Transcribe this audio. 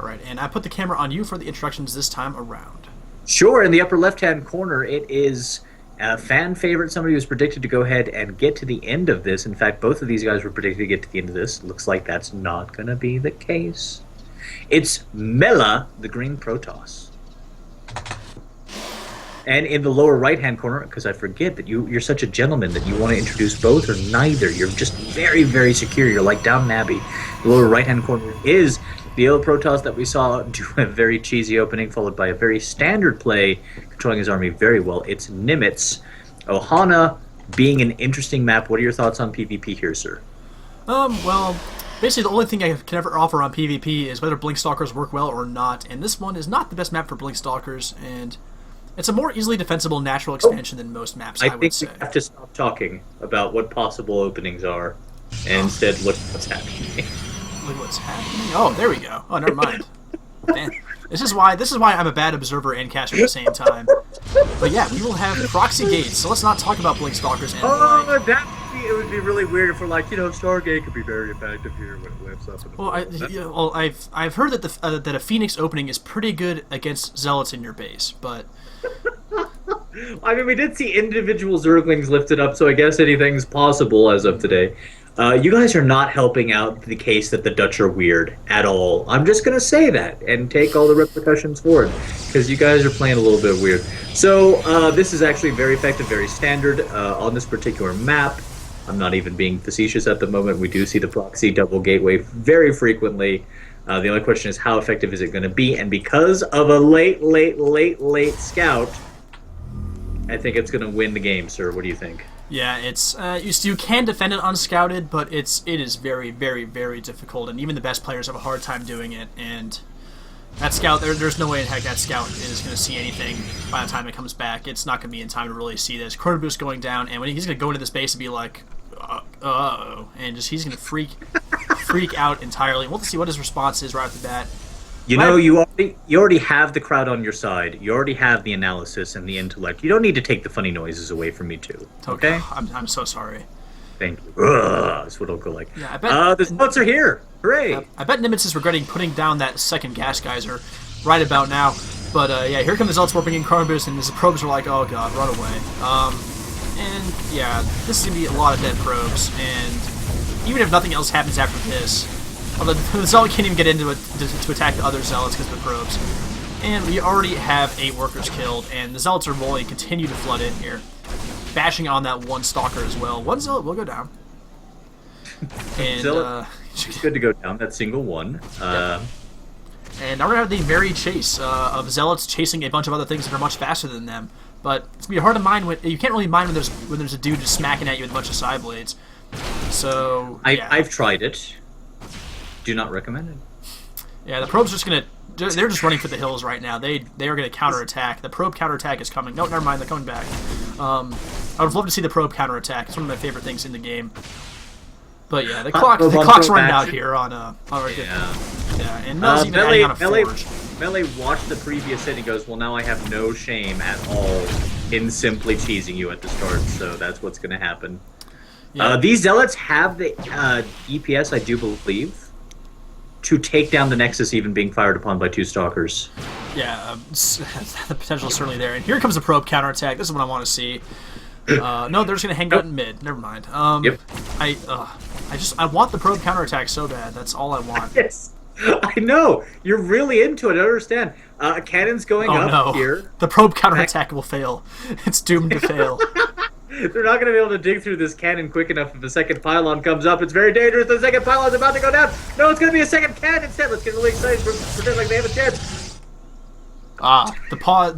Alright, and I put the camera on you for the introductions this time around. Sure, in the upper left-hand corner, it is a fan favorite, somebody who's predicted to go ahead and get to the end of this. In fact, both of these guys were predicted to get to the end of this. Looks like that's not going to be the case. It's Melle, the green Protoss. And in the lower right-hand corner, because I forget that you're such a gentleman that you want to introduce both or neither. You're just very, very secure. You're like Downton Abbey. The lower right-hand corner is the yellow Protoss that we saw do a very cheesy opening, followed by a very standard play, controlling his army very well. It's Nimitz. Ohana being an interesting map. What are your thoughts on PvP here, sir? Well, basically the only thing I can ever offer on PvP is whether Blink Stalkers work well or not, and this one is not the best map for Blink Stalkers, and it's a more easily defensible natural expansion than most maps, I would say. I think we have to stop talking about what possible openings are, and instead look what's happening. Look what's happening. Oh, there we go. Oh, never mind. Man, this is why I'm a bad observer and caster at the same time. But yeah, we will have proxy gates. So let's not talk about Blink Stalkers and It would be really weird if we're like, Stargate could be very effective here when it lifts up. I've heard that that a Phoenix opening is pretty good against Zealots in your base, but I mean, we did see individual Zerglings lifted up, so I guess anything's possible as of today. You guys are not helping out the case that the Dutch are weird at all. I'm just going to say that and take all the repercussions for it, because you guys are playing a little bit weird. So this is actually very effective, very standard on this particular map. I'm not even being facetious at the moment. We do see the proxy double gateway very frequently. The only question is how effective is it going to be, and because of a late scout, I think it's going to win the game, sir. What do you think? Yeah, it's you can defend it unscouted, but it is very, very, very difficult, and even the best players have a hard time doing it. And that scout, there's no way in heck that scout is going to see anything by the time it comes back. It's not going to be in time to really see this. Chrono Boost going down, and when he's going to go into this base and be like, uh-oh, and he's going to freak out entirely. We'll see what his response is right off the bat. You know, you already have the crowd on your side. You already have the analysis and the intellect. You don't need to take the funny noises away from me, too. Okay? I'm so sorry. Thank you. That's what it'll go like. Yeah, I bet the spots are here. Hooray! I bet Nimitz is regretting putting down that second gas geyser right about now. But yeah, here come the Zealots warping in Chrono Boost, and the probes are like, oh god, run away. And yeah, this is gonna be a lot of dead probes. And even if nothing else happens after this, although the Zealot can't even get into it to attack the other Zealots because of the probes. And we already have 8 workers killed, and the Zealots are rolling, continue to flood in here. Bashing on that one Stalker as well. One Zealot will go down. And it's good to go down, that single one. Yep. And now we're going to have the very chase of Zealots chasing a bunch of other things that are much faster than them. But it's going to be hard to mine when you can't really mine when there's a dude just smacking at you with a bunch of side blades. So yeah. I've tried it. Do not recommend it. Yeah, the probe's just gonna. They're just running for the hills right now. They are gonna counterattack. The probe counterattack is coming. No, never mind. They're coming back. I would love to see the probe counterattack. It's one of my favorite things in the game. But yeah, the clock's running out here on our yeah, and Melle's even adding on a forge. Melle watched the previous hit and goes, well, now I have no shame at all in simply cheesing you at the start. So that's what's gonna happen. Yeah. These Zealots have the EPS, I do believe, to take down the Nexus even being fired upon by 2 Stalkers. Yeah, the potential is certainly there. And here comes the probe counterattack. This is what I want to see. No, they're just going to hang out in mid. Never mind. Yep. I want the probe counterattack so bad. That's all I want. Yes. I know. You're really into it. I don't understand. Cannon's going up here. The probe counterattack will fail. It's doomed to fail. They're not going to be able to dig through this cannon quick enough if the second pylon comes up. It's very dangerous. The second pylon's about to go down. No, it's going to be a second cannon instead. Let's get really excited. Pretend like they have a chance. The pause